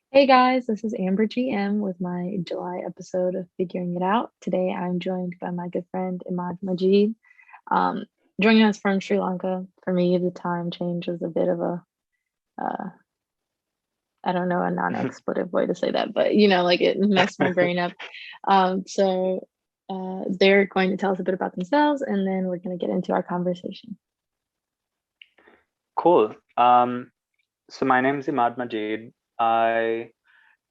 Hey guys, this is Amber GM with my July episode of Figuring It Out. Today I'm joined by my good friend Imaad Majeed. Um, Joining us from Sri Lanka. For me, the time change was a bit of uh, I don't know, a non-expletive way to say that, but like it messed my brain up. They're going to tell us a bit about themselves and then we're going to get into our conversation. Cool. So my name is Imaad Majeed. I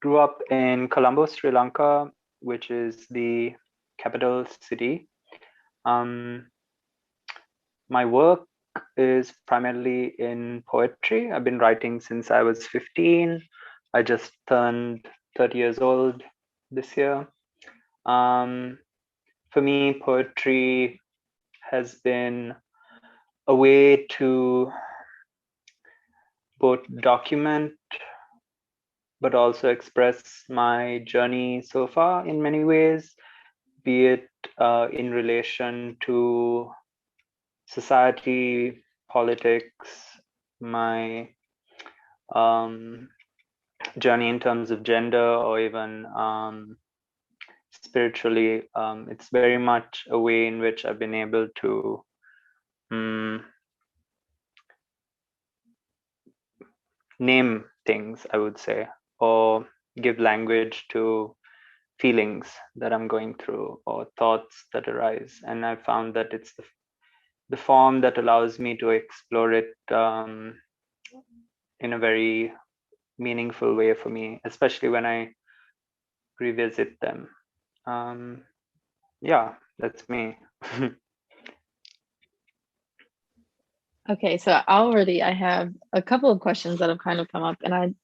grew up in Colombo, Sri Lanka, which is the capital city. Um, my work is primarily in poetry. I've been writing since I was 15. I just turned 30 years old this year. Um, for me, poetry has been a way to both document but also express my journey so far in many ways, be it in relation to society, politics, my um, journey in terms of gender, or even spiritually. It's very much a way in which I've been able to um, name things, I would say, or give language to feelings that I'm going through or thoughts that arise. And I found that it's the form that allows me to explore it in a very meaningful way for me, especially when I revisit them. Um, yeah, that's me. Okay, so already I have a couple of questions that have kind of come up, and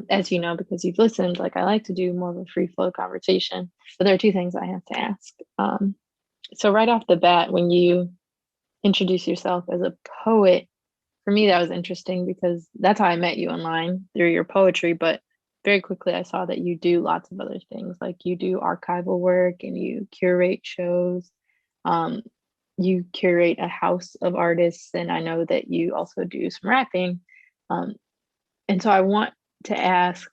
as you know, because you've listened, like I like to do more of a free flow conversation. But there are two things I have to ask. So right off the bat, when you introduce yourself as a poet, for me that was interesting because that's how I met you online through your poetry. But very quickly, I saw that you do lots of other things, like you do archival work and you curate shows. Um, you curate a house of artists, and I know that you also do some rapping. Um, and so I want to ask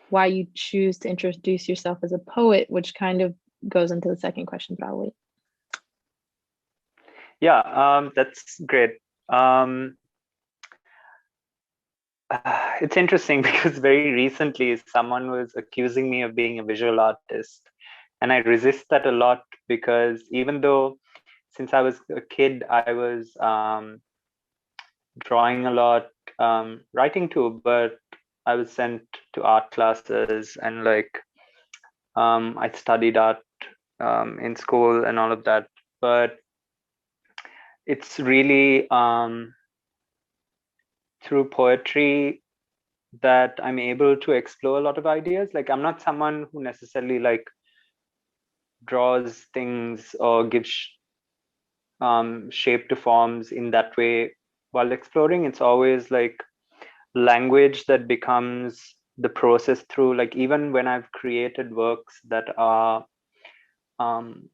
why you choose to introduce yourself as a poet, which kind of goes into the second question, but I'll wait. Yeah, that's great. Um, it's interesting because very recently someone was accusing me of being a visual artist, and I resist that a lot because even though since I was a kid, I was drawing a lot, writing too, but I was sent to art classes and I studied art in school and all of that. But it's really through poetry that I'm able to explore a lot of ideas. Like I'm not someone who necessarily like draws things or gives shape to forms in that way while exploring. It's always like language that becomes the process through, like, even when I've created works that are um,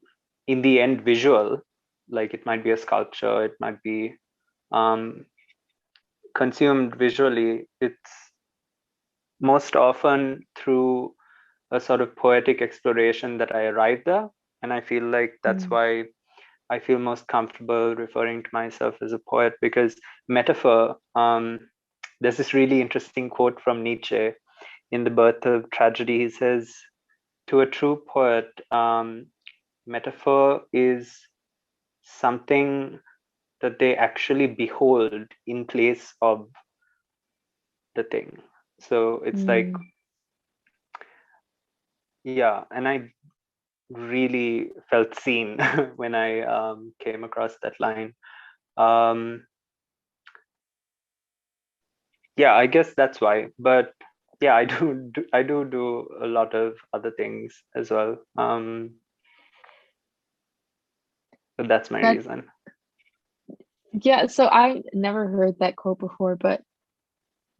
in the end visual, like it might be a sculpture, it might be um, consumed visually, it's most often through a sort of poetic exploration that I arrive there. And I feel like that's Mm. why I feel most comfortable referring to myself as a poet, because metaphor, there's this really interesting quote from Nietzsche in The Birth of Tragedy. He says, to a true poet, metaphor is something that they actually behold in place of the thing. So it's like, Mm. yeah, and I really felt seen when I came across that line. Um, yeah, I guess that's why. But yeah, I do a lot of other things as well. But that's my That reason. Yeah, so I never heard that quote before, but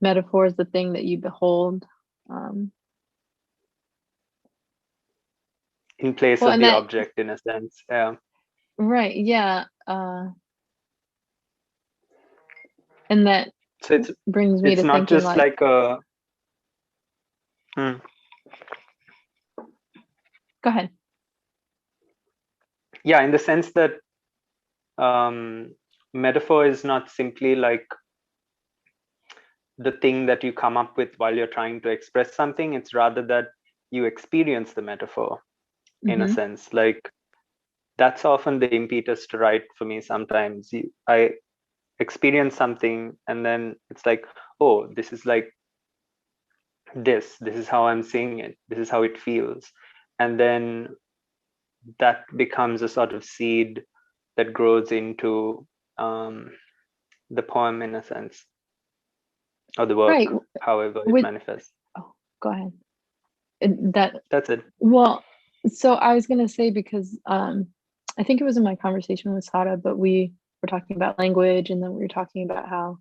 metaphor is the thing that you behold. Um, In place well, of and the that object, in a sense. Yeah. right, yeah, and that So it's brings me it's to not thinking just like, like a Mm. Go ahead. Yeah, in the sense that metaphor is not simply like the thing that you come up with while you're trying to express something. It's rather that you experience the metaphor in a Mm-hmm. sense. Like that's often the impetus to write for me sometimes. I experience something and then it's like, oh, this is like this is how I'm seeing it, this is how it feels, and then that becomes a sort of seed that grows into the poem in a sense, or the Right. work, however it With manifests. oh, go ahead. That That's it. well, so I was gonna say because I think it was in my conversation with Sada, but we were talking about language, and then we were talking about how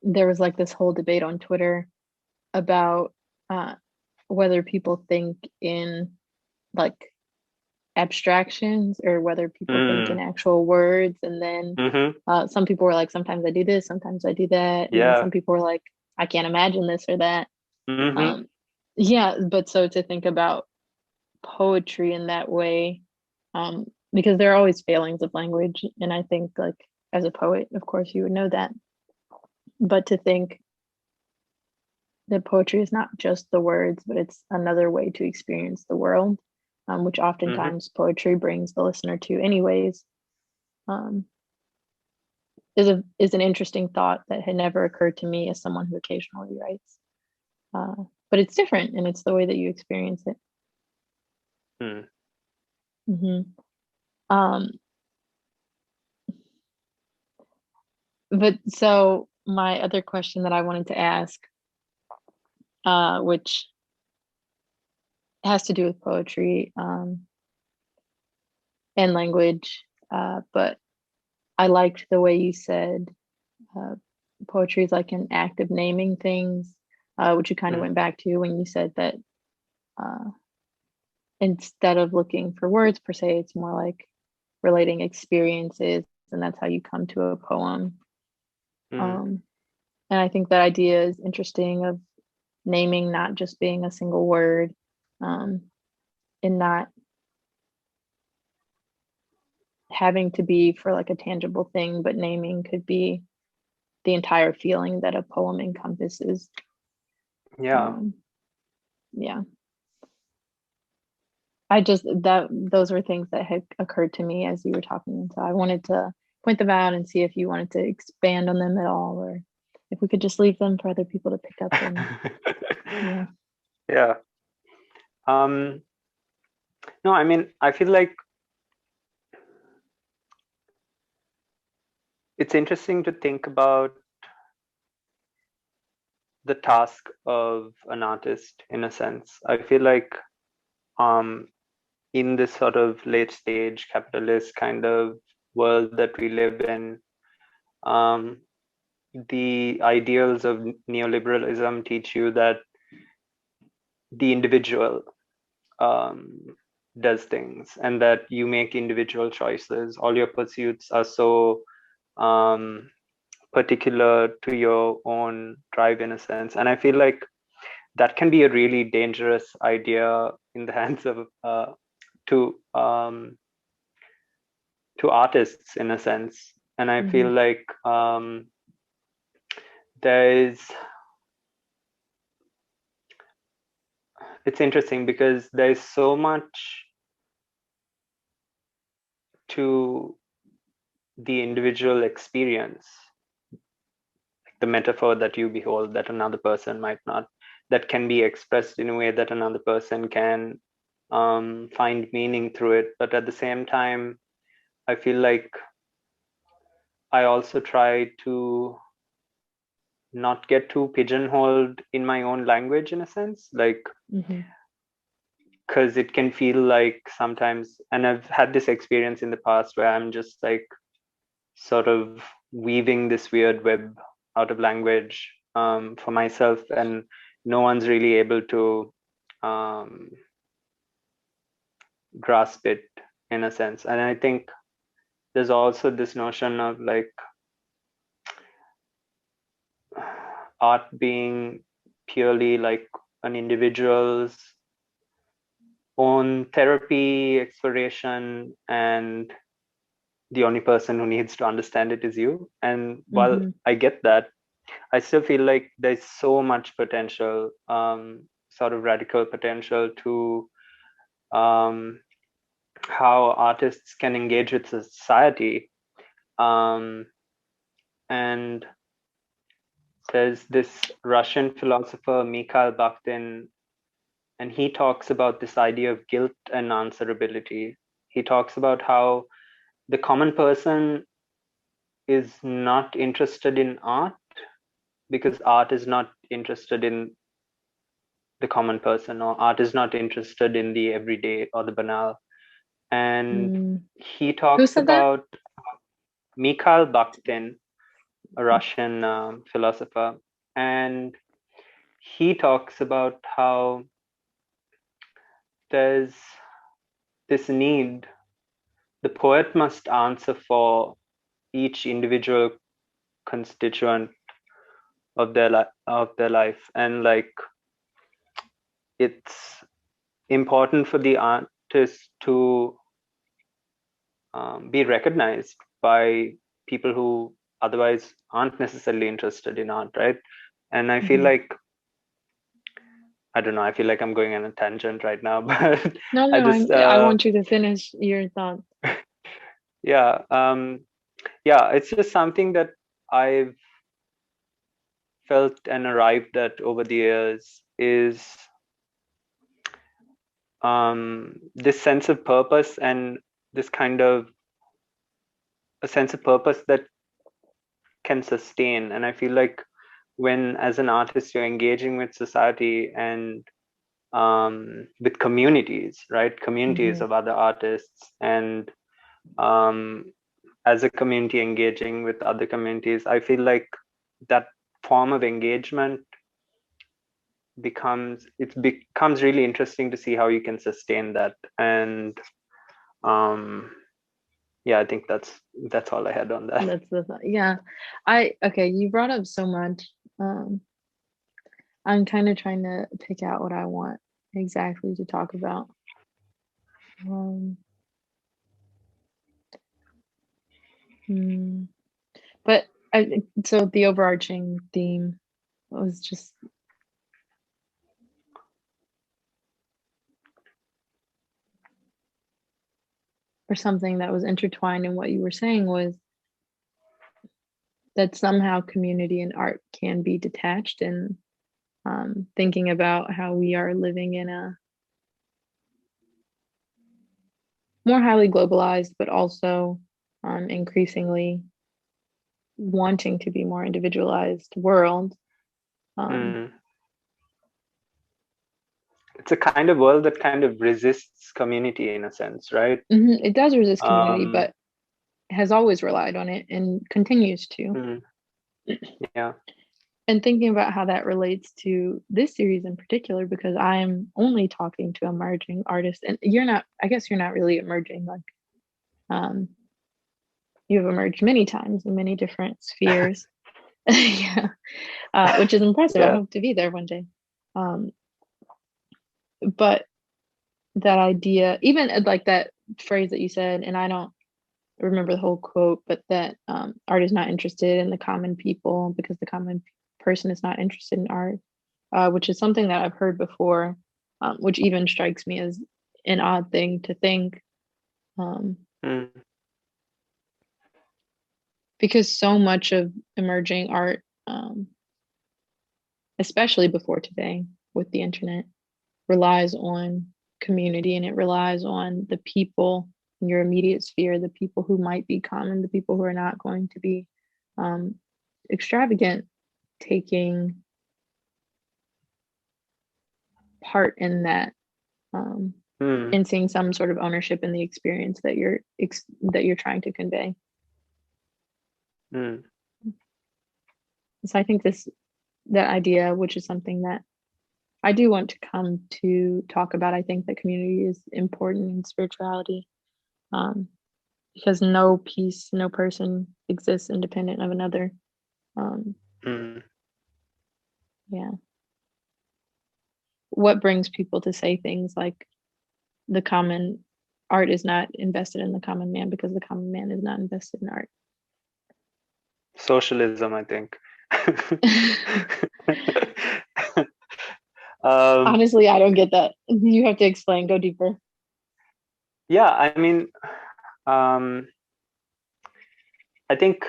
there was like this whole debate on Twitter about uh, whether people think in like abstractions or whether people think in Mm. actual words. And then Mm-hmm. some people were like, sometimes I do this, sometimes I do that. And then Yeah. some people were like, I can't imagine this or that. Mm-hmm. Um, yeah, but so to think about poetry in that way, because there are always failings of language. And I think, like, as a poet, of course, you would know that. But to think that poetry is not just the words, but it's another way to experience the world, which Mm-hmm. oftentimes poetry brings the listener to, anyways, um, is an interesting thought that had never occurred to me as someone who occasionally writes. But it's different, and it's the way that you experience it. Mm. Hmm. Um, but so my other question that I wanted to ask, which has to do with poetry and language, but I liked the way you said uh, poetry is like an act of naming things, which you kind of Mm. went back to when you said that uh, instead of looking for words per se, it's more like relating experiences, and that's how you come to a poem. Mm. Um, and I think that idea is interesting of naming not just being a single word, um, and not having to be for like a tangible thing, but naming could be the entire feeling that a poem encompasses. Yeah. Um, yeah. I just that those were things that had occurred to me as you were talking, and so I wanted to point them out and see if you wanted to expand on them at all, or if we could just leave them for other people to pick up. And yeah. Yeah. Um, no, I mean, I feel like it's interesting to think about the task of an artist in a sense. I feel like um, in this sort of late stage capitalist kind of world that we live in, um, the ideals of neoliberalism teach you that the individual um, does things and that you make individual choices. All your pursuits are so particular to your own drive in a sense. And I feel like that can be a really dangerous idea in the hands of to artists in a sense. And I Mm-hmm. feel like there is it's interesting because there's so much to the individual experience, the metaphor that you behold that another person might not, that can be expressed in a way that another person can find meaning through it. But at the same time, I feel like I also try to not get too pigeonholed in my own language in a sense, like Mm-hmm. because it can feel like sometimes, and I've had this experience in the past where I'm just like sort of weaving this weird web out of language for myself, and no one's really able to um, grasp it in a sense. And I think there's also this notion of like art being purely like an individual's own therapy, exploration, and the only person who needs to understand it is you. And while I get that, I still feel like there's so much potential, sort of radical potential to how artists can engage with society. And there's this Russian philosopher, Mikhail Bakhtin, and he talks about this idea of guilt and answerability. He talks about how the common person is not interested in art because art is not interested in the common person, or art is not interested in the everyday or the banal. And he Who talks said that? about Mikhail Bakhtin, a Russian philosopher, and he talks about how there's this need, the poet must answer for each individual constituent of their life, and like it's important for the artist to be recognized by people who otherwise aren't necessarily interested in art, right? And I feel like, I don't know, I feel like I'm going on a tangent right now, but No, I no, just I want you to finish your thought. yeah, it's just something that I've felt and arrived at over the years, is this sense of purpose, and this kind of a sense of purpose that can sustain. And I feel like when, as an artist, you're engaging with society and with communities, right? Communities of other artists, and as a community engaging with other communities, I feel like that form of engagement becomes really interesting to see how you can sustain that. And yeah, I think that's all I had on that. That's the thought. Yeah. Okay, you brought up so much. I'm kind of trying to pick out what I want exactly to talk about. But so the overarching theme was just, or something that was intertwined in what you were saying, was that somehow community and art can be detached, and thinking about how we are living in a more highly globalized, but also increasingly wanting to be more individualized world. It's a kind of world that kind of resists community in a sense, right? It does resist community, but has always relied on it and continues to. Yeah. And thinking about how that relates to this series in particular, because I'm only talking to emerging artists, and I guess you're not really emerging, like you've emerged many times in many different spheres. Yeah. Which is impressive. Yeah. I hope to be there one day. But that idea, even like that phrase that you said, and I don't remember the whole quote, but that art is not interested in the common people because the common person is not interested in art, which is something that I've heard before, which even strikes me as an odd thing to think, because so much of emerging art, especially before today with the internet, relies on community, and it relies on the people in your immediate sphere, the people who might be common, the people who are not going to be extravagant, taking part in that, and seeing some sort of ownership in the experience that you're trying to convey. So I think that idea, which is something that I do want to come to talk about, I think that community is important in spirituality, because no piece, no person exists independent of another. Yeah. what brings people to say things like the common art is not invested in the common man because the common man is not invested in art? Socialism, I think. Honestly, I don't get that. You have to explain, go deeper. Yeah, I mean, um, I think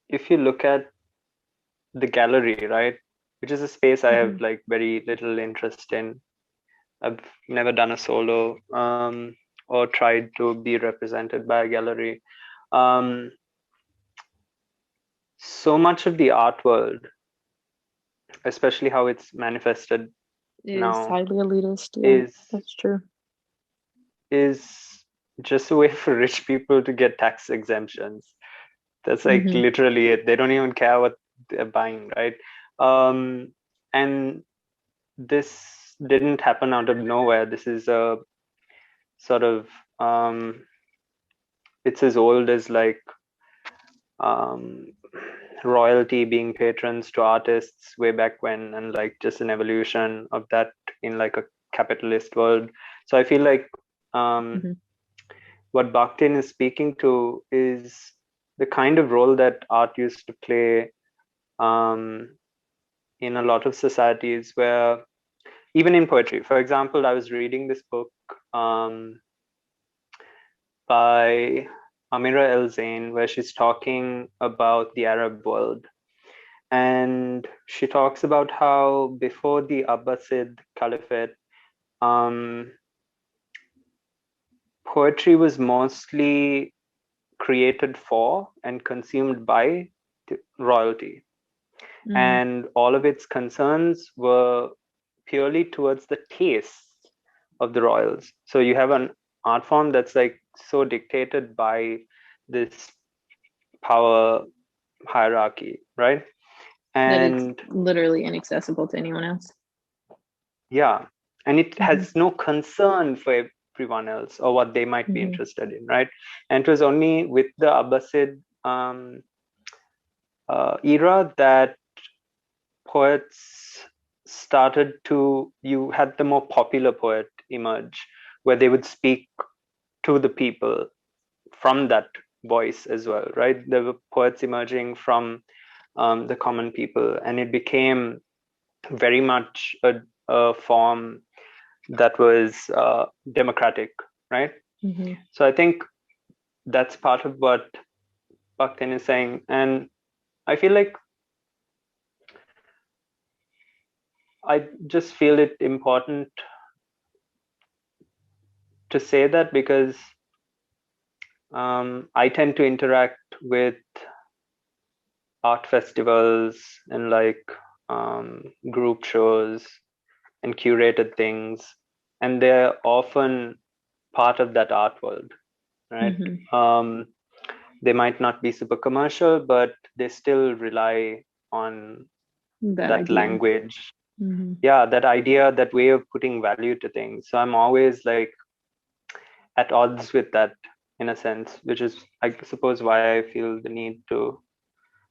if you look at the gallery, right, which is a space I have like very little interest in. I've never done a solo or tried to be represented by a gallery. Um, so much of the art world, especially how it's manifested It is now, highly elitist. Yeah, is that's true. is just a way for rich people to get tax exemptions. That's like Mm-hmm. literally it. They don't even care what they're buying, right? And this didn't happen out of nowhere. This is a sort of it's as old as like um, royalty being patrons to artists way back when, and like just an evolution of that in like a capitalist world. So I feel like Mm-hmm. what Bakhtin is speaking to is the kind of role that art used to play um, in a lot of societies, where even in poetry, for example, I was reading this book um, by Amira El Zain, where she's talking about the Arab world. And she talks about how before the Abbasid Caliphate, um, poetry was mostly created for and consumed by the royalty. Mm. And all of its concerns were purely towards the taste of the royals. So you have an art form that's like so dictated by this power hierarchy, right? That it's And literally inaccessible to anyone else. yeah, and it Mm-hmm. has no concern for everyone else or what they might be Mm-hmm. interested in, right? And it was only with the Abbasid era that poets started to, you had the more popular poet emerge, where they would speak to the people from that voice as well, right? There were poets emerging from the common people, and it became very much a form that was democratic, right? Mm-hmm. So I think that's part of what Bakhtin is saying. And I feel like I just feel it important to say that because I tend to interact with art festivals and like group shows and curated things, and they're often part of that art world, right? Mm-hmm. They might not be super commercial, but they still rely on That that idea. language. Mm-hmm. Yeah, that idea, that way of putting value to things. So I'm always like at odds with that in a sense, which is, I suppose, why I feel the need to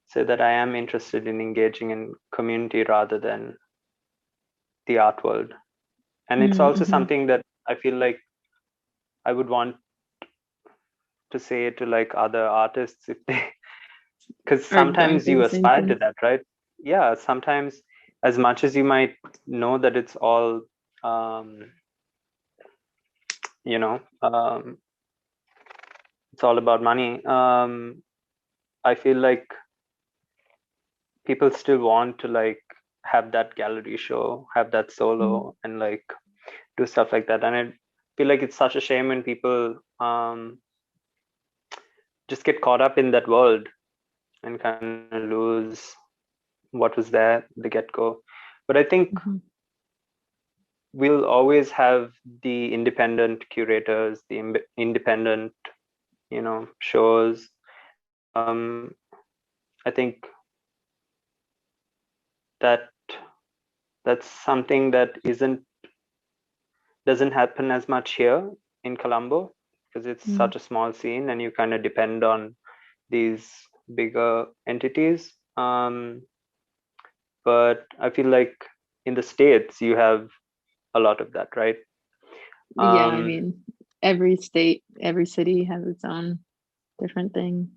say that I am interested in engaging in community rather than the art world. And it's also Mm-hmm. something that I feel like I would want to say to like other artists if they, because Are going sometimes through you the same aspire to thing. that, right? Yeah, sometimes as much as you might know that it's all, um, you know, it's all about money. I feel like people still want to like have that gallery show, have that Mm-hmm. solo, and like do stuff like that. And I feel like it's such a shame when people just get caught up in that world and kind of lose what was there at the get-go. But I think Mm-hmm. we'll always have the independent curators, the independent, shows. Um, I think that that's something that isn't doesn't happen as much here in Colombo because it's Mm-hmm. such a small scene and you kind of depend on these bigger entities. but I feel like in the States you have a lot of that, right? Yeah, I mean, every state, every city has its own different thing.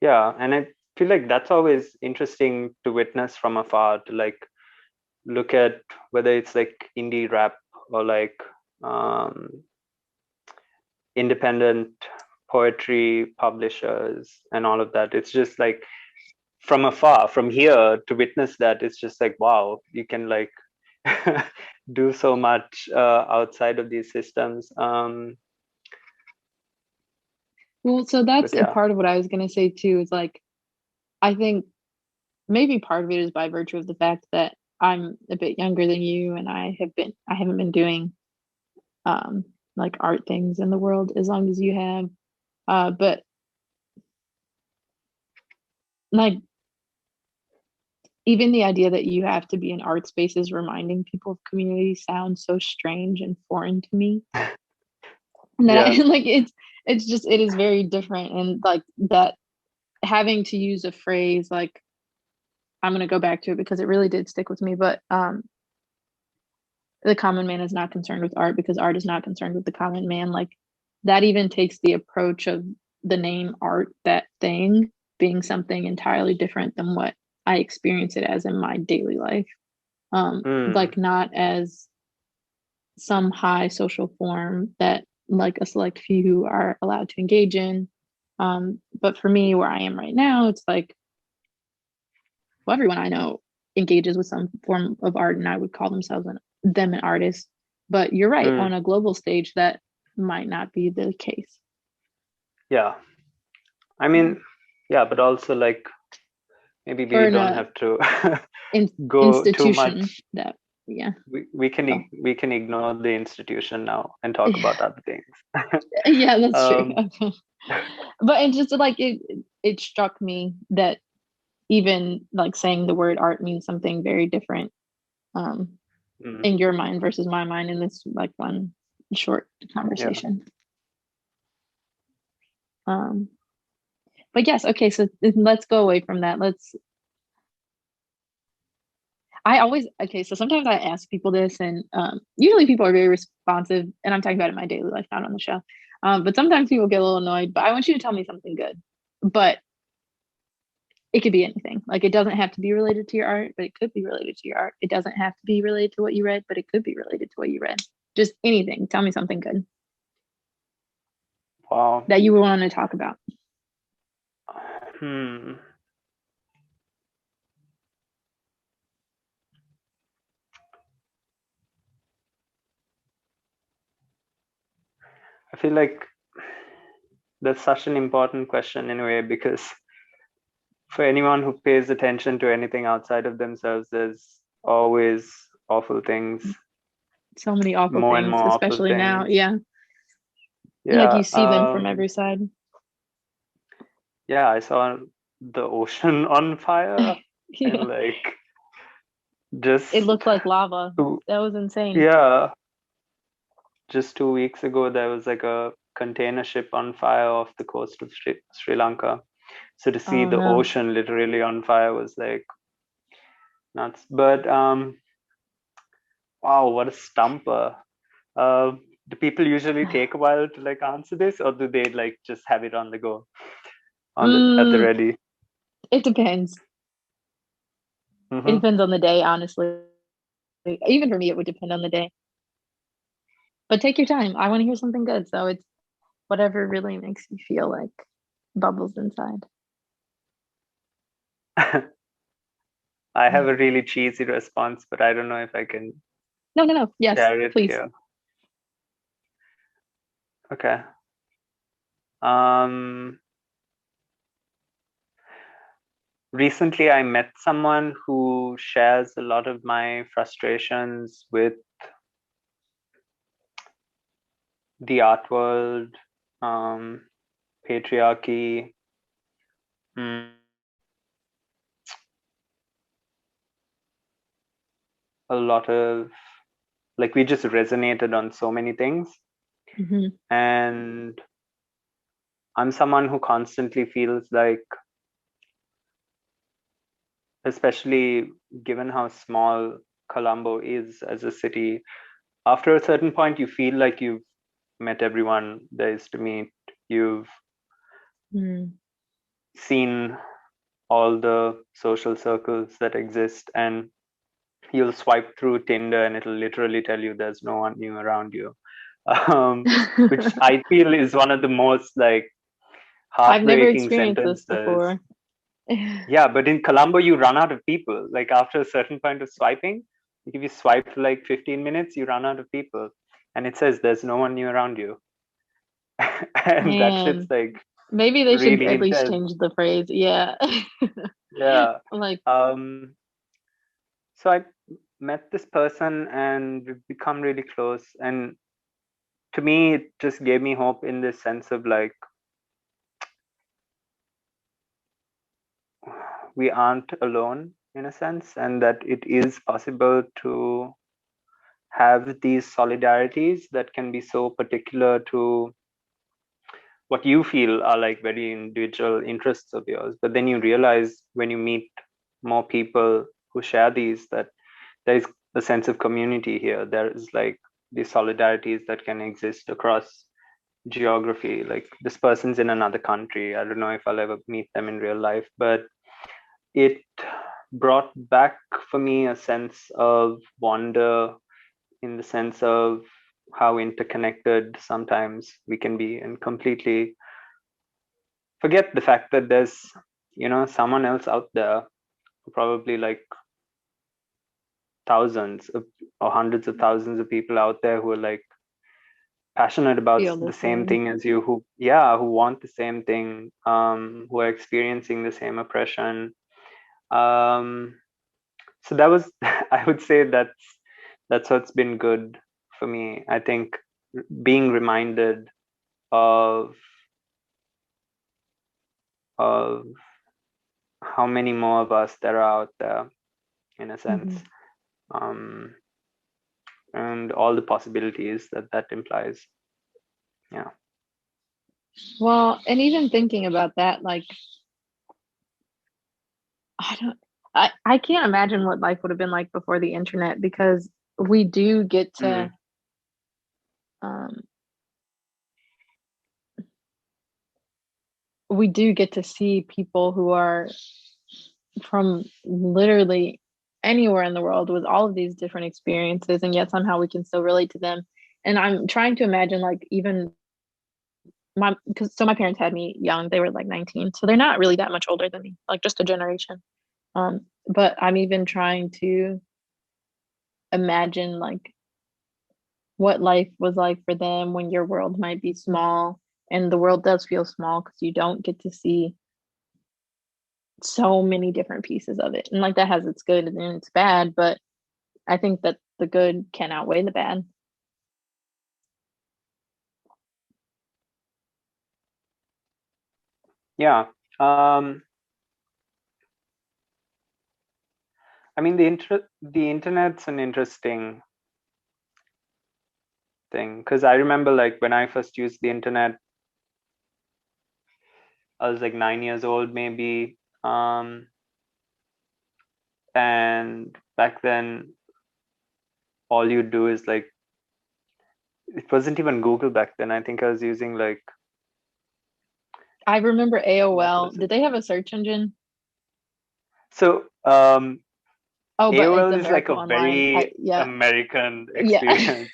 Yeah, and I feel like that's always interesting to witness from afar, to like look at whether it's like indie rap or like um, independent poetry publishers and all of that. It's just like from afar, from here, to witness that, it's just like, wow, you can like do so much outside of these systems. Well, so that's But a yeah. part of what I was going to say too, is like, I think maybe part of it is by virtue of the fact that I'm a bit younger than you and I haven't been doing um like art things in the world as long as you have. But like even the idea that you have to be in art spaces reminding people of community sounds so strange and foreign to me. And that I, Yeah. like it's just it is very different, and like that having to use a phrase like I'm going to go back to it because it really did stick with me, but the common man is not concerned with art because art is not concerned with the common man. Like that even takes the approach of the name art, that thing being something entirely different than what I experience it as in my daily life. Mm, Like not as some high social form that like a select few are allowed to engage in. But for me, where I am right now, it's like, well, everyone I know engages with some form of art, and I would call them an artist. But you're right, mm, on a global stage, that might not be the case. yeah. I Yeah. mean, yeah, but also like maybe Or we in don't a have to go too institution much. that, yeah. We can Oh, we can ignore the institution now and talk about yeah, other things. yeah, that's true. um, Okay. But it just like it struck me that even like saying the word art means something very different um mm, in your mind versus my mind in this like one short yeah. conversation. Um but yes, okay, so let's go away from that. I always okay, so sometimes I ask people this, and usually people are very responsive, and I'm talking about it in my daily life, not on the show. But sometimes people get a little annoyed, but I want you to tell me something good. But it could be anything. Like it doesn't have to be related to your art, but it could be related to your art. It doesn't have to be related to what you read, but it could be related to what you read. Just anything. Tell me something good Wow. that you would want to talk about. Hmm. I feel like that's such an important question in a way, because for anyone who pays attention to anything outside of themselves, there's always awful things, So many awful more and things, more awful especially now. things. Yeah. Like Yeah. you see them from every side. Yeah, I saw the ocean on fire, Yeah. and like It just looked like lava. two, That was insane. yeah, just 2 weeks ago, there was like a container ship on fire off the coast of Sri Lanka. So to see Oh the no. ocean literally on fire was like nuts. But wow, what a stumper. Uh, do people usually take a while to like answer this, or do they like just have it on the go, on the at the Mm, ready? it depends. It Mm-hmm. depends on the day, honestly. Even for me, it would depend on the day. But take your time. I want to hear something good. So it's whatever really makes you feel like bubbles inside. I have a really cheesy response, but I don't know if I can No, no, no. Yes, share it please. here. Okay. Um, Recently, I met someone who shares a lot of my frustrations with the art world, um, patriarchy, mm, a lot of like we just resonated on so many things. Hmm. And I'm someone who constantly feels like especially given how small Colombo is as a city. After a certain point, you feel like you've met everyone there is to meet. You've seen all the social circles that exist, and you'll swipe through Tinder and it'll literally tell you there's no one new around you. Which I feel is one of the most like I've never heartbreaking experienced this sentences. before. Yeah, but in Colombo, you run out of people. Like after a certain point of swiping, if you swipe for like 15 minutes, you run out of people. And it says there's no one new around you. And that shit's Man, like maybe they should really at least intense. change the phrase. Yeah. Yeah. Like, So I met this person and we've become really close. And to me, it just gave me hope in this sense of like, we aren't alone in a sense, and that it is possible to have these solidarities that can be so particular to what you feel are like very individual interests of yours. But then you realize when you meet more people who share these, that there is a sense of community here. There is like these solidarities that can exist across geography. Like this person's in another country. I don't know if I'll ever meet them in real life, but it brought back for me a sense of wonder, in the sense of how interconnected sometimes we can be, and completely forget the fact that there's, someone else out there, probably like thousands of, or hundreds of thousands of people out there who are like passionate about feel the the same same. thing as you, who want the same thing, who are experiencing the same oppression. So that was I would say that's what's been good for me. I think being reminded of of how many more of us there are out there, in a sense, um, and all the possibilities that that implies. Yeah. Well, and even thinking about that, like, I don't, I can't imagine what life would have been like before the internet, because we do get Mm. to, um, we do get to see people who are from literally anywhere in the world with all of these different experiences, and yet somehow we can still relate to them. And I'm trying to imagine, like, even because so my parents had me young, they were like 19, so they're not really that much older than me, like just a generation. But I'm even trying to imagine like what life was like for them when your world might be small, and the world does feel small because you don't get to see so many different pieces of it. And like that has its good and its bad, but I think that the good can outweigh the bad. Yeah. I mean, the internet's an interesting thing, because I remember like when I first used the internet, I was like 9 years old maybe. And back then, all you do is like, it wasn't even Google back then. I think I was using like, I remember what AOL. was it? Did they have a search engine? So Oh, but it's AOL is like America a Online. very Yeah. American Yeah. experience.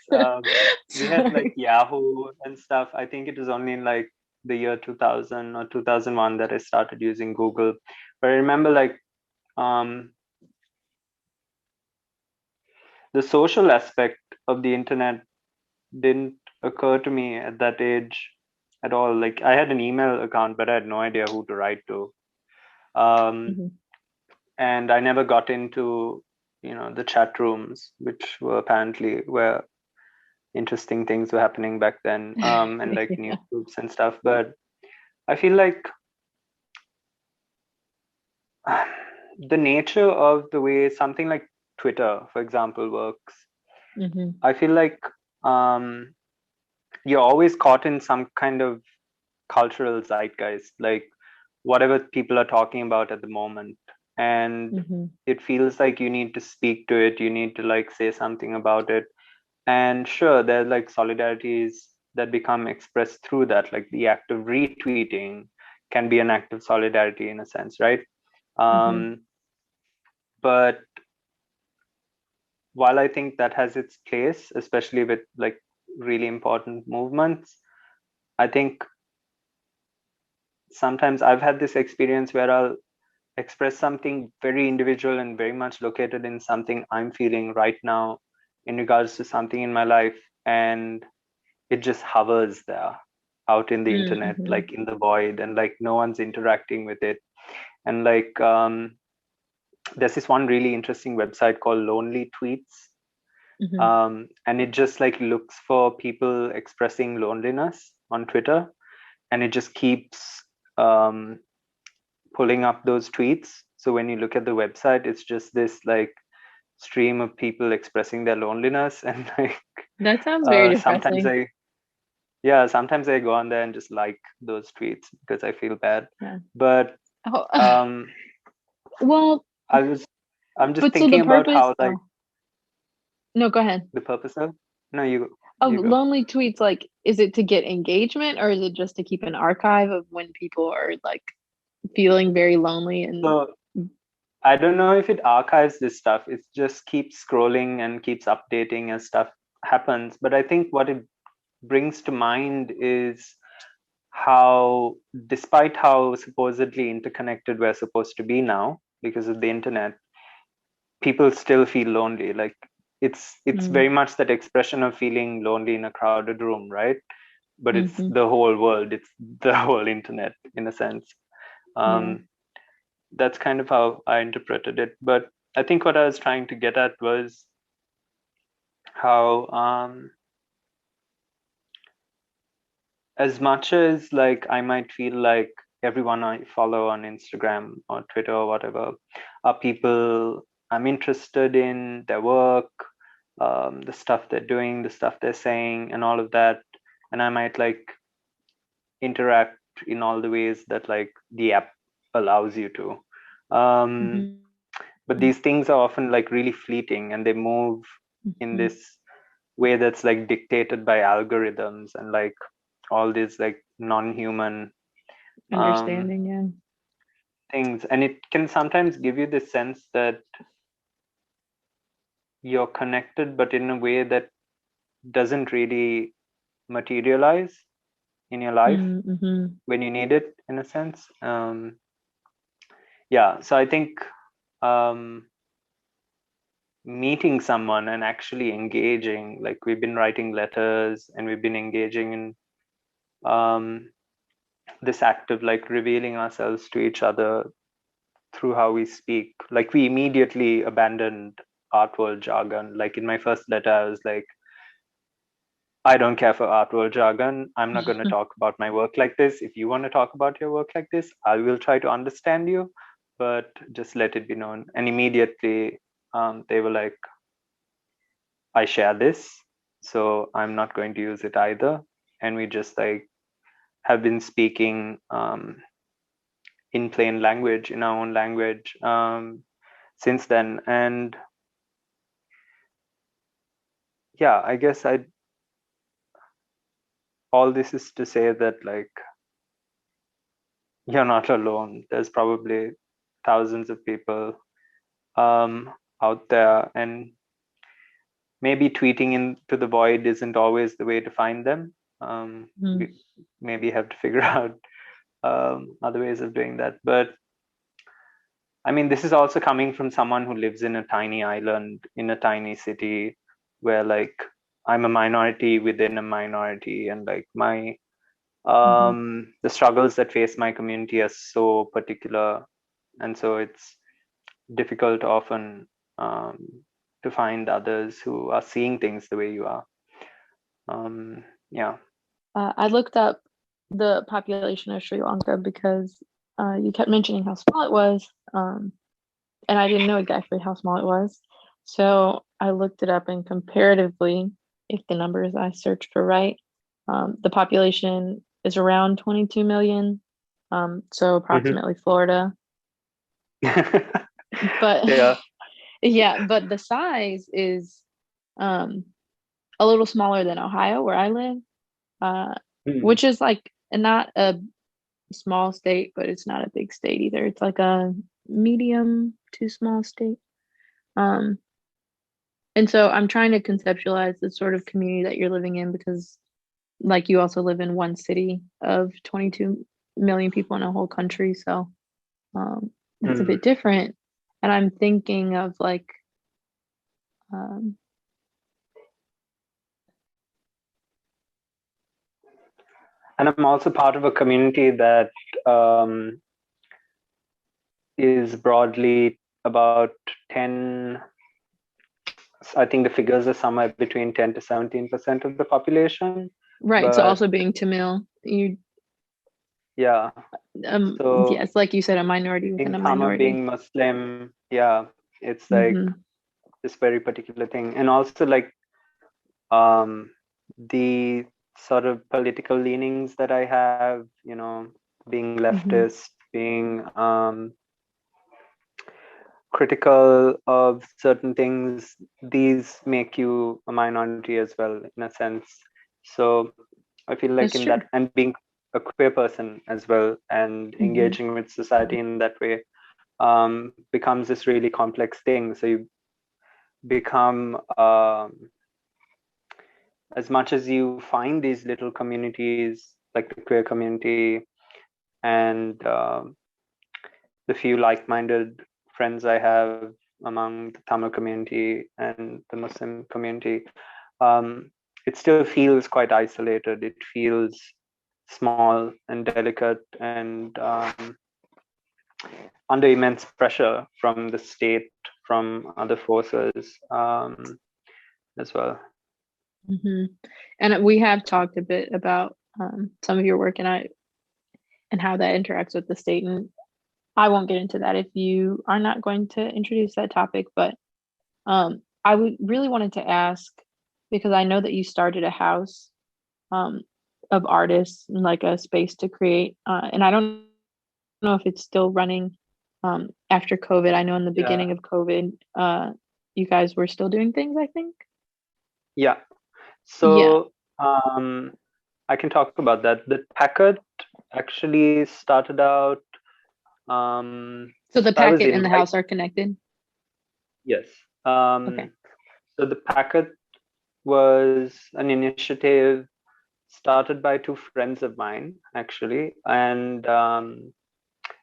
We had like Sorry. Yahoo and stuff. I think it was only in like the year 2000 or 2001 that I started using Google. But I remember like um, the social aspect of the internet didn't occur to me at that age at all. Like I had an email account, but I had no idea who to write to. Um, Mhm. and I never got into, the chat rooms, which were apparently where interesting things were happening back then, and like news Yeah. groups and stuff. But I feel like the nature of the way something like Twitter, for example, works, Hmm. I feel like um, you're always caught in some kind of cultural zeitgeist, like whatever people are talking about at the moment. and Mm-hmm. it feels like you need to speak to it, you need to like say something about it. And sure, there's like solidarities that become expressed through that, like the act of retweeting can be an act of solidarity in a sense, right? Mm-hmm. But while I think that has its place, especially with like really important movements, I think sometimes I've had this experience where I'll express something very individual and very much located in something I'm feeling right now in regards to something in my life, and it just hovers there out in the internet, Mm-hmm. like in the void, and like no one's interacting with it. And like there's this one really interesting website called Lonely Tweets, Mm-hmm. and it just like looks for people expressing loneliness on Twitter, and it just keeps um, pulling up those tweets. So when you look at the website, it's just this like stream of people expressing their loneliness, and like That sounds very depressing. sometimes I go on there and just like those tweets because I feel bad. Yeah. But Oh, um well, I was I'm just but so the thinking about purpose. how like Oh, no, go ahead. the purpose of no you Of you go. lonely tweets, like, is it to get engagement or is it just to keep an archive of when people are like feeling very lonely and So I don't know if it archives this stuff. It just keeps scrolling and keeps updating as stuff happens. But I think what it brings to mind is how, despite how supposedly interconnected we're supposed to be now because of the internet, people still feel lonely. Like it's mm, very much that expression of feeling lonely in a crowded room, right? But it's hmm, the whole world, it's the whole internet in a sense. yeah. um that's kind of how I interpreted it. But I think what I was trying to get at was how as much as like I might feel like everyone I follow on Instagram or Twitter or whatever are people I'm interested in, their work, the stuff they're doing, the stuff they're saying, and all of that, and I might like interact in all the ways that like the app allows you to. Um, Hmm. but these things are often like really fleeting, and they move in Hmm. this way that's like dictated by algorithms and like all these like non-human um, Understanding, yeah. things, and it can sometimes give you this sense that you're connected but in a way that doesn't really materialize in your life Mm-hmm. when you need it in a sense. Yeah, so I think um, meeting someone and actually engaging, like we've been writing letters and we've been engaging in this act of like revealing ourselves to each other through how we speak. Like we immediately abandoned art world jargon. Like in my first letter, I was like, I don't care for art world jargon. I'm not going to talk about my work like this. If you want to talk about your work like this, I will try to understand you, but just let it be known. And immediately they were like, I share this, so I'm not going to use it either. And we just like have been speaking in plain language, in our own language since then. And yeah, I guess I all this is to say that like you're not alone. There's probably thousands of people out there, and maybe tweeting into the void isn't always the way to find them. We maybe have to figure out other ways of doing that. But I mean, this is also coming from someone who lives in a tiny island in a tiny city where like I'm a minority within a minority, and like my Mm-hmm. the struggles that face my community are so particular, and so it's difficult often um, to find others who are seeing things the way you are. Yeah. I looked up the population of Sri Lanka because you kept mentioning how small it was, and I didn't know exactly how small it was. So I looked it up, and comparatively, if the numbers I searched were right, the population is around 22 million. So Hmm. approximately Florida. But Yeah. yeah, but the size is um a little smaller than Ohio where I live, uh, Hmm. which is like not a small state, but it's not a big state either. It's like a medium to small state. Um, and so I'm trying to conceptualize the sort of community that you're living in because, like, you also live in one city of 22 million people in a whole country. So it's a Hmm. bit different. And I'm thinking of like, um, And I'm also part of a community that um, is broadly about 10, I think the figures are somewhere between 10 to 17% of the population. right. So But also being Tamil, you, yeah, so yes, like you said, a minority within being a Tamil, minority. being Muslim, yeah, it's like Hmm. this very particular thing. And also like um, the sort of political leanings that I have, being Hmm. leftist, being critical of certain things, these make you a minority as well, in a sense. So I feel like That's in true. that, and being a queer person as well, and Hmm. engaging with society in that way becomes this really complex thing. So you become, as much as you find these little communities, like the queer community, and the few like-minded friends I have among the Tamil community and the Muslim community, um, it still feels quite isolated. It feels small and delicate and under immense pressure from the state, from other forces as well. Hmm. And we have talked a bit about some of your work and how that interacts with the state. And I won't get into that if you are not going to introduce that topic. But I would really wanted to ask because I know that you started a house um, of artists and like a space to create. And I don't know if it's still running after COVID. I know in the Yeah, beginning of COVID, you guys were still doing things, I think. yeah. Yeah. So I can talk about that. The Packard actually started out. So the I was packet and the invited. house are connected. Yes. Okay. So the Packard was an initiative started by two friends of mine, actually, and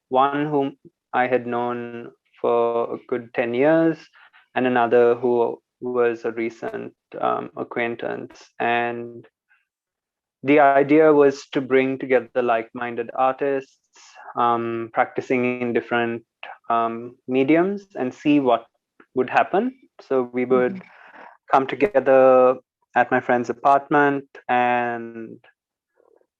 one whom I had known for a good 10 years, and another who was a recent acquaintance. And the idea was to bring together like-minded artists practicing in different mediums and see what would happen. So we Hmm. would come together at my friend's apartment and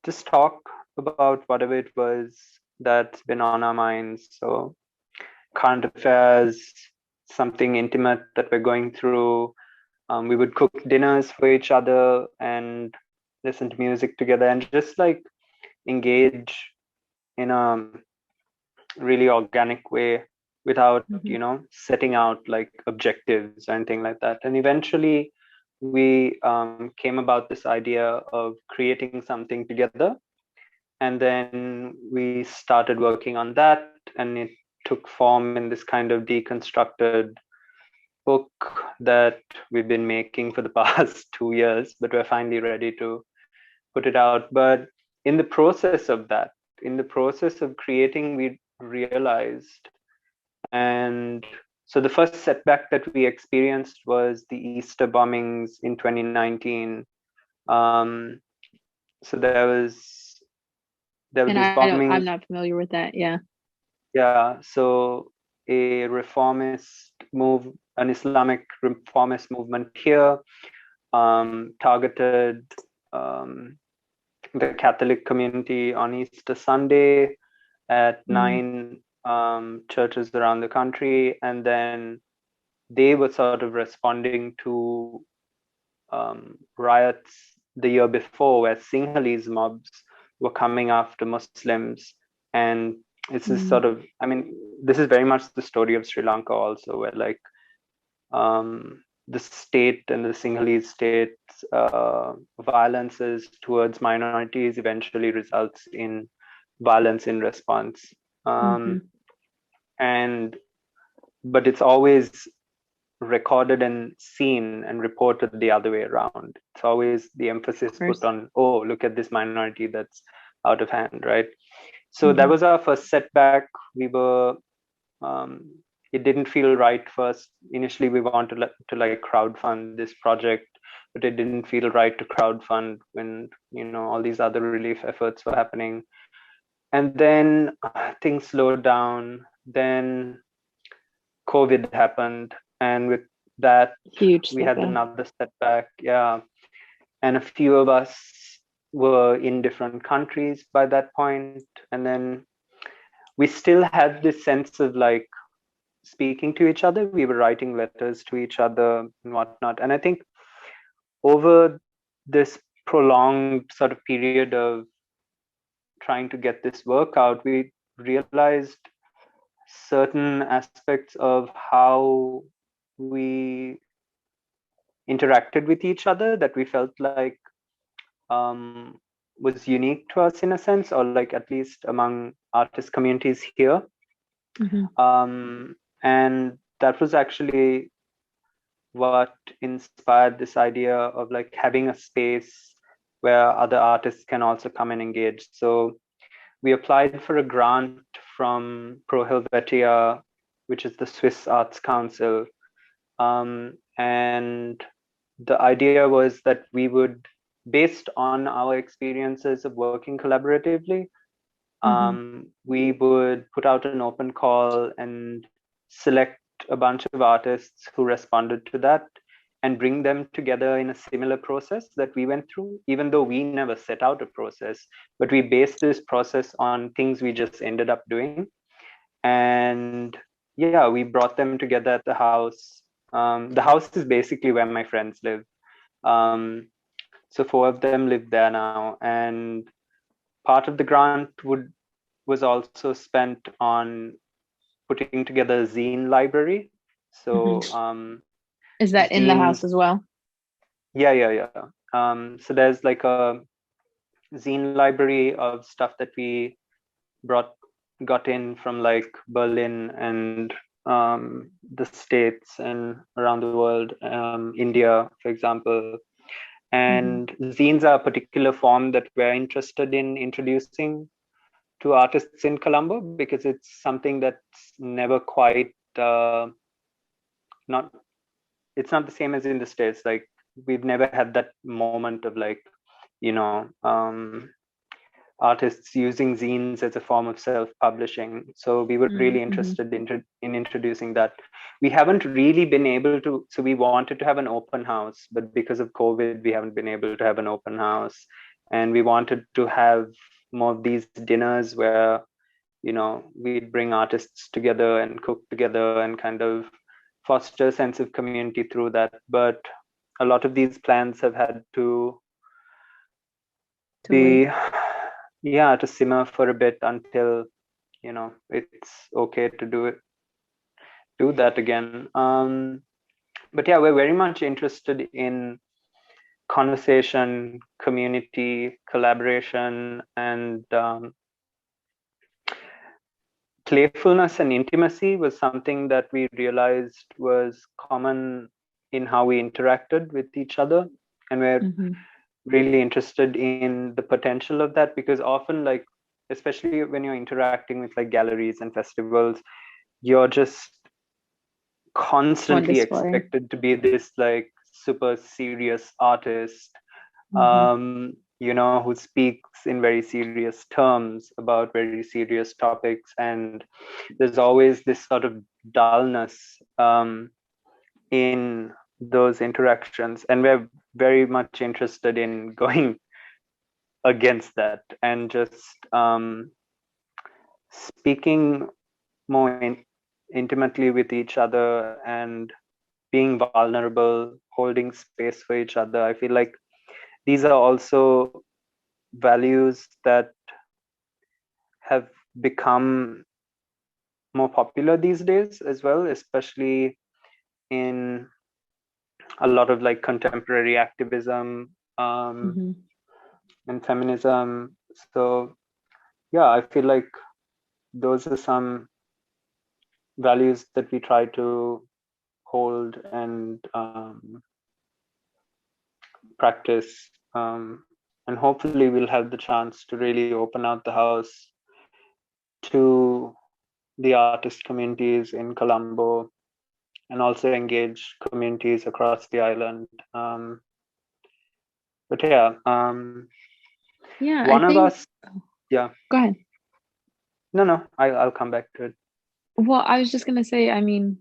just talk about whatever it was that's been on our minds. So current affairs, something intimate that we're going through. We would cook dinners for each other and listen to music together and just like engage in a really organic way without Hmm. setting out like objectives or anything like that. And eventually we came about this idea of creating something together, and then we started working on that, and it took form in this kind of deconstructed book that we've been making for the past 2 years, but we're finally ready to put it out. But in the process of that, in the process of creating, we realized, and so the first setback that we experienced was the Easter bombings in 2019. Um, so there were And these I don't, I'm bombings. not familiar with that. Yeah. Yeah, so a reformist move, an Islamic reformist movement here, targeted um, the Catholic community on Easter Sunday at Mm-hmm. 9 churches around the country, and then they were sort of responding to riots the year before, where Sinhalese mobs were coming after Muslims and It's this sort of, I mean, this is very much the story of Sri Lanka also, where like the state and the Sinhalese state's violences towards minorities eventually results in violence in response. And but it's always recorded and seen and reported the other way around. It's always the emphasis put on, oh, look at this minority that's out of hand, right? So that was our first setback. We were it didn't feel right first. Initially, we wanted to like crowdfund this project, but it didn't feel right to crowdfund when all these other relief efforts were happening. And then things slowed down. Then COVID happened, and with that, we had another setback. Yeah, and a few of us were in different countries by that point, and then we still had this sense of like speaking to each other. We were writing letters to each other and whatnot. And I think over this prolonged sort of period of trying to get this work out, we realized certain aspects of how we interacted with each other that we felt like was unique to us in a sense, or like at least among artist communities here. And that was actually what inspired this idea of like having a space where other artists can also come and engage. So we applied for a grant from Pro Helvetia, which is the Swiss Arts Council. And the idea was that we would, based on our experiences of working collaboratively, we would put out an open call and select a bunch of artists who responded to that and bring them together in a similar process that we went through, even though we never set out a process, but we based this process on things we just ended up doing. And yeah, we brought them together at the house. The house is basically where my friends live. So 4 of them live there now, and part of the grant was also spent on putting together a zine library. So is that in the house as well? Yeah. So there's like a zine library of stuff that we got in from like Berlin and the States and around the world, India, for example. And zines are a particular form that we're interested in introducing to artists in Colombo, because it's something that's never quite it's not the same as in the States. Like we've never had that moment of like, artists using zines as a form of self-publishing. So we were really interested in introducing that. We haven't really been able to, so we wanted to have an open house, but because of COVID, we haven't been able to have an open house. And we wanted to have more of these dinners where, we'd bring artists together and cook together and kind of foster a sense of community through that. But a lot of these plans have had to to simmer for a bit until it's okay to do that again. But yeah, we're very much interested in conversation, community, collaboration, and playfulness and intimacy was something that we realized was common in how we interacted with each other. And we're really interested in the potential of that, because often, like, especially when you're interacting with like galleries and festivals, you're just constantly expected to be this like super serious artist, who speaks in very serious terms about very serious topics. And there's always this sort of dullness in those interactions. And we're very much interested in going against that and just speaking more intimately with each other and being vulnerable, holding space for each other. I feel like these are also values that have become more popular these days as well, especially in a lot of like contemporary activism Mm-hmm. and feminism. So yeah, I feel like those are some values that we try to hold and practice. And hopefully we'll have the chance to really open out the house to the artist communities in Colombo and also engage communities across the island. But yeah, Yeah, I one of think, us, yeah, go ahead. no, I'll come back to it. Well, I was just gonna say, I mean,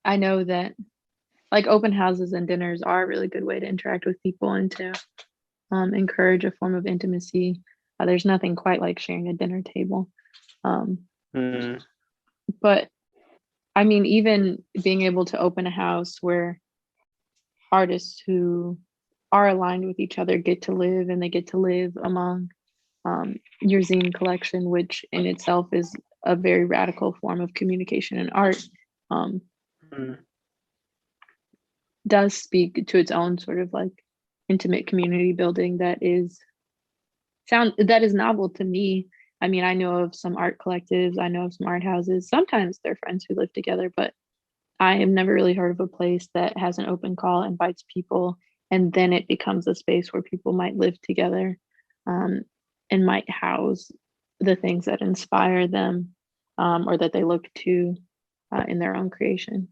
I know that like open houses and dinners are a really good way to interact with people and to encourage a form of intimacy. There's nothing quite like sharing a dinner table. Um, Mm, but I mean, even being able to open a house where artists who are aligned with each other get to live and they get to live among your zine collection, which in itself is a very radical form of communication and art, um, mm, does speak to its own sort of like intimate community building that is novel to me. I mean, I know of some art collectives, I know of some art houses. Sometimes they're friends who live together, but I have never really heard of a place that has an open call, invites people, and then it becomes a space where people might live together, um, and might house the things that inspire them, or that they look to in their own creation.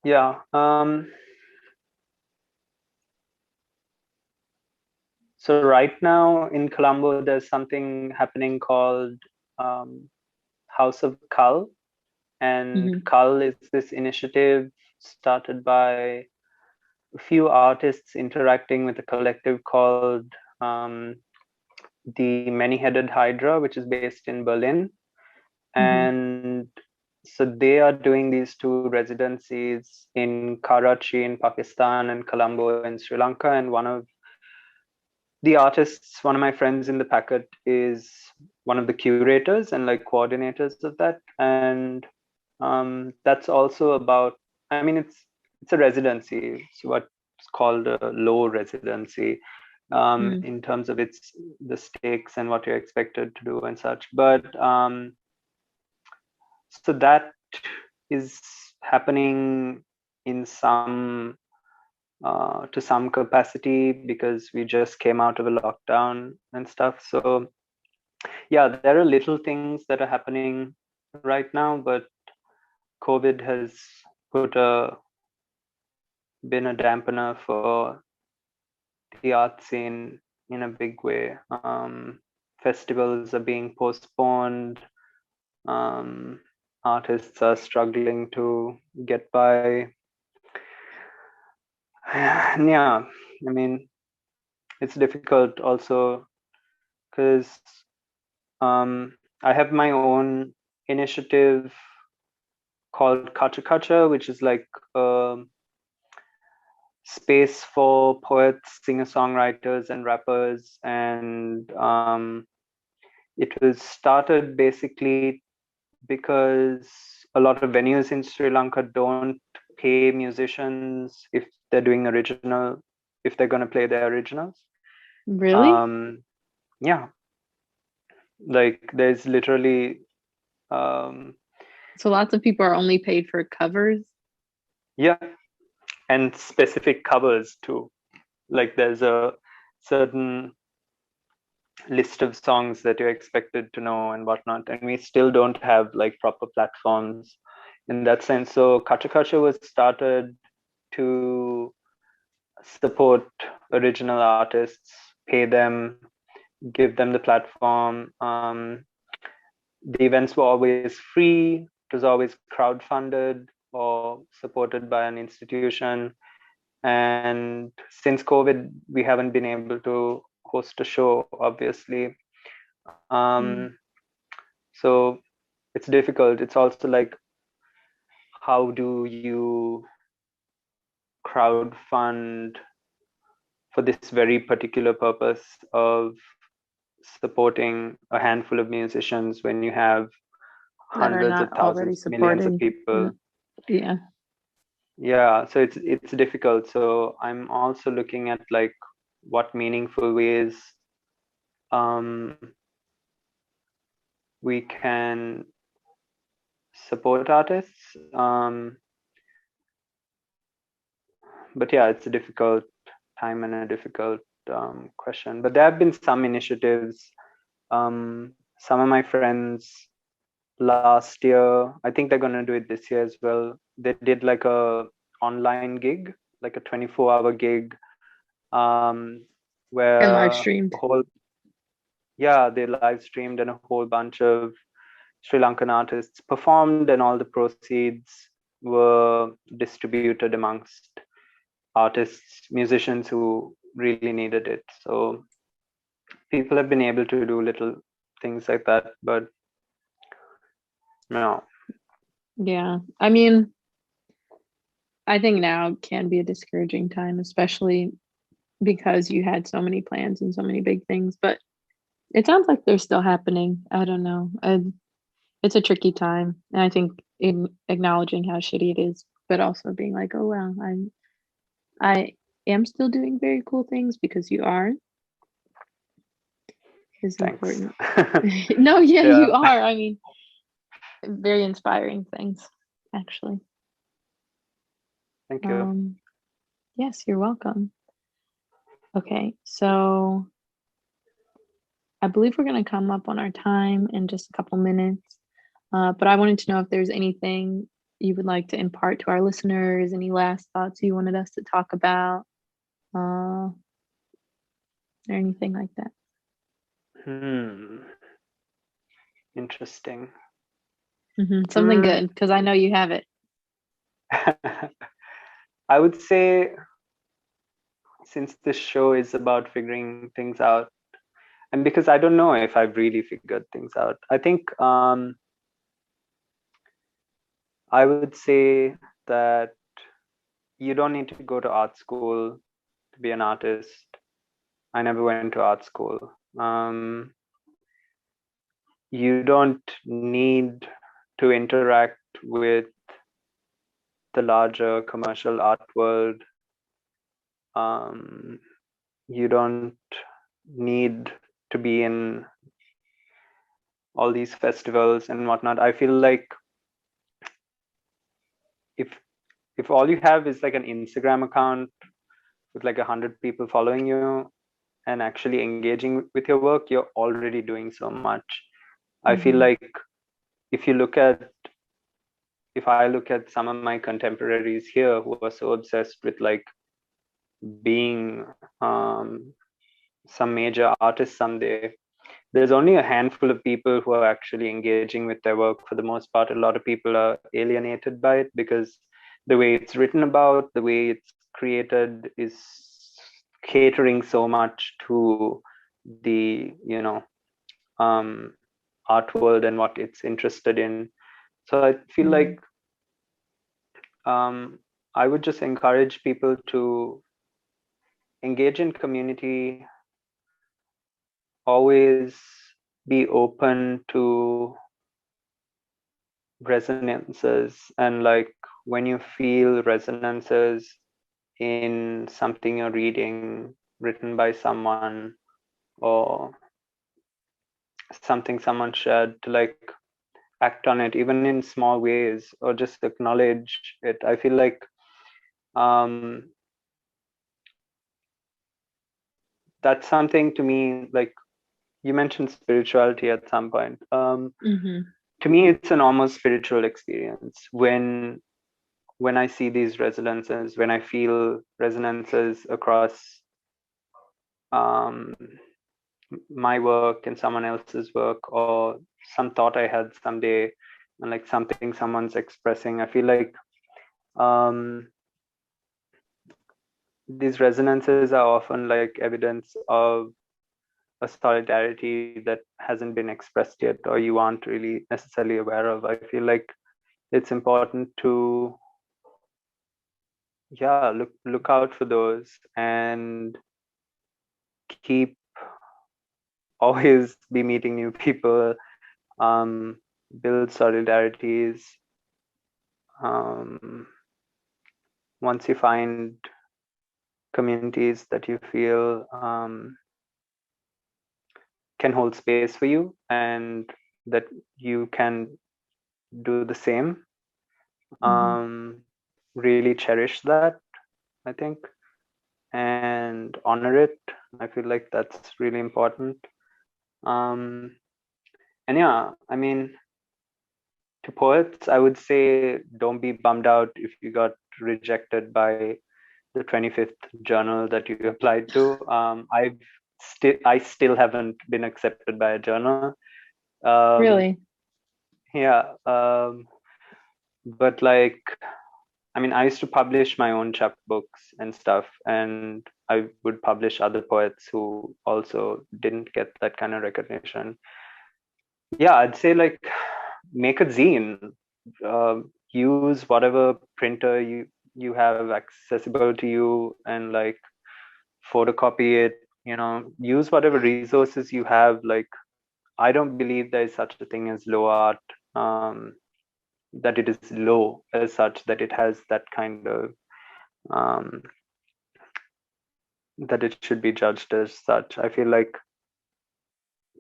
yeah. So right now in Colombo, there's something happening called um, House of Cull, and Mm-hmm. Cull is this initiative started by a few artists interacting with a collective called um, the Many-Headed Hydra, which is based in Berlin. Mm-hmm. And so they are doing these two residencies in Karachi in Pakistan and Colombo in Sri Lanka. And one of the artists, one of my friends in the packet, is one of the curators and like coordinators of that. And that's also about, I mean, it's a residency. It's what's called a low residency in terms of its the stakes and what you're expected to do and such. But so that is happening in some to some capacity because we just came out of a lockdown and stuff. So yeah, there are little things that are happening right now, but COVID has put a been a dampener for the art scene in a big way. Festivals are being postponed. Um, Artists are struggling to get by. And yeah, I mean, it's difficult also because I have my own initiative called Kacha, which is like a space for poets, singer-songwriters, and rappers. And it was started basically because a lot of venues in Sri Lanka don't pay musicians if they're doing original, if they're going to play their originals. Really? Um, yeah, like there's literally um, So lots of people are only paid for covers. yeah, and specific covers too. Like there's a certain list of songs that you're expected to know and whatnot, and we still don't have like proper platforms in that sense. So Kacha was started to support original artists, pay them, give them the platform. The events were always free. It was always crowdfunded or supported by an institution. And since COVID, we haven't been able to host a show, obviously. Mm. So it's difficult. It's also like, how do you crowdfund for this very particular purpose of supporting a handful of musicians when you have that are hundreds of not already thousands, millions of supported. people. Yeah. Yeah, so it's difficult. So I'm also looking at like what meaningful ways um, we can support artists. But yeah, it's a difficult time and a difficult question. But there have been some initiatives. Some of my friends last year, I think they're gonna do it this year as well. They did like a online gig, like a 24-hour gig, um, And live where streamed. a whole yeah, they live streamed and a whole bunch of Sri Lankan artists performed, and all the proceeds were distributed amongst artists, musicians who really needed it. So people have been able to do little things like that, but no. Yeah. I mean, I think now can be a discouraging time, especially because you had so many plans and so many big things, but it sounds like they're still happening. I don't know. It's a tricky time. And I think in acknowledging how shitty it is, but also being like, oh wow, I am still doing very cool things because you are is Thanks. important. No, yeah, Yeah, you are. I mean, very inspiring things, actually. thank you. Um, yes, you're welcome. Okay, so I believe we're going to come up on our time in just a couple minutes. But I wanted to know if there's anything you would like to impart to our listeners, any last thoughts you wanted us to talk about, or anything like that. Interesting. Something Hmm. good, because I know you have it. I would say, since this show is about figuring things out, and because I don't know if I've really figured things out, I think I would say that you don't need to go to art school to be an artist. I never went to art school. You don't need to interact with the larger commercial art world. Um, you don't need to be in all these festivals and whatnot. I feel like if if all you have is like an Instagram account with like 100 people following you and actually engaging with your work, you're already doing so much. I feel like if you look at if I look at some of my contemporaries here who are so obsessed with like being some major artist someday, there's only a handful of people who are actually engaging with their work. For the most part, a lot of people are alienated by it because the way it's written about, the way it's created is catering so much to the, art world and what it's interested in. So I feel like I would just encourage people to engage in community, always be open to resonances, and like when you feel resonances in something you're reading written by someone or something someone shared, to like act on it even in small ways or just acknowledge it. I feel like um that's something to me, like you mentioned spirituality at some point. To me it's an almost spiritual experience when I see these resonances, when I feel resonances across um, my work and someone else's work, or some thought I had someday, and like something someone's expressing, I feel like um, these resonances are often like evidence of a solidarity that hasn't been expressed yet, or you aren't really necessarily aware of. I feel like it's important to look out for those, and keep always be meeting new people, build solidarities. Once you find communities that you feel can hold space for you and that you can do the same, really cherish that, I think, and honor it. I feel like that's really important. And yeah, I mean, to poets, I would say don't be bummed out if you got rejected by the 25th journal that you applied to. I still haven't been accepted by a journal. Really? Yeah. But like, I mean, I used to publish my own chapbooks and stuff, and I would publish other poets who also didn't get that kind of recognition. Yeah, I'd say like make a zine. Use whatever printer you have accessible to you, and like photocopy it. Use whatever resources you have. Like, I don't believe there is such a thing as low art. That it is low as such, that it has that kind of that it should be judged as such. I feel like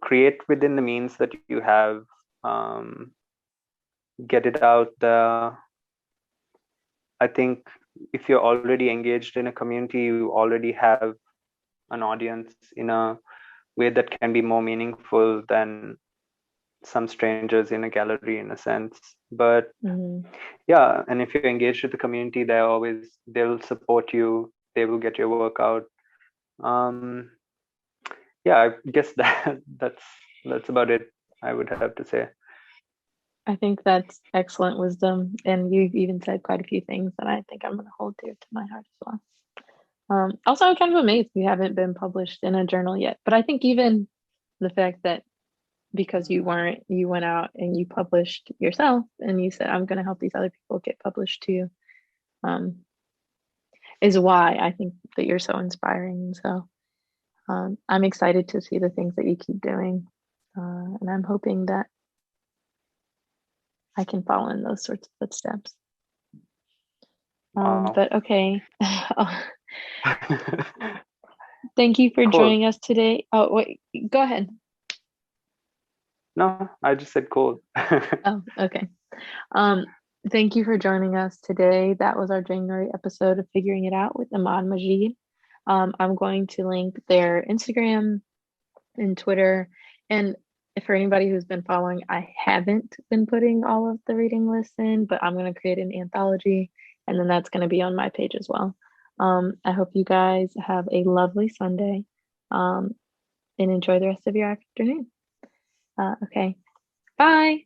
create within the means that you have, get it out there. I think if you're already engaged in a community, you already have an audience in a way that can be more meaningful than some strangers in a gallery, in a sense. But yeah, and if you're engaged with the community, they'll support you, they will get your work out. Yeah, I guess that's about it, I would have to say. I think that's excellent wisdom. And you've even said quite a few things that I think I'm going to hold dear to my heart as well. Also, I'm kind of amazed you haven't been published in a journal yet. But I think even the fact that because you went out and you published yourself and you said, I'm going to help these other people get published too, is why I think that you're so inspiring. So I'm excited to see the things that you keep doing. And I'm hoping that I can follow in those sorts of footsteps. Wow. But okay. Thank you for Cool. joining us today. Oh, wait, go ahead. No, I just said cool. Oh, okay. Thank you for joining us today. That was our January episode of Figuring It Out with Imaad Majeed. I'm going to link their Instagram and Twitter. And for anybody who's been following, I haven't been putting all of the reading lists in, but I'm going to create an anthology, and then that's going to be on my page as well. I hope you guys have a lovely Sunday, and enjoy the rest of your afternoon. Okay, bye.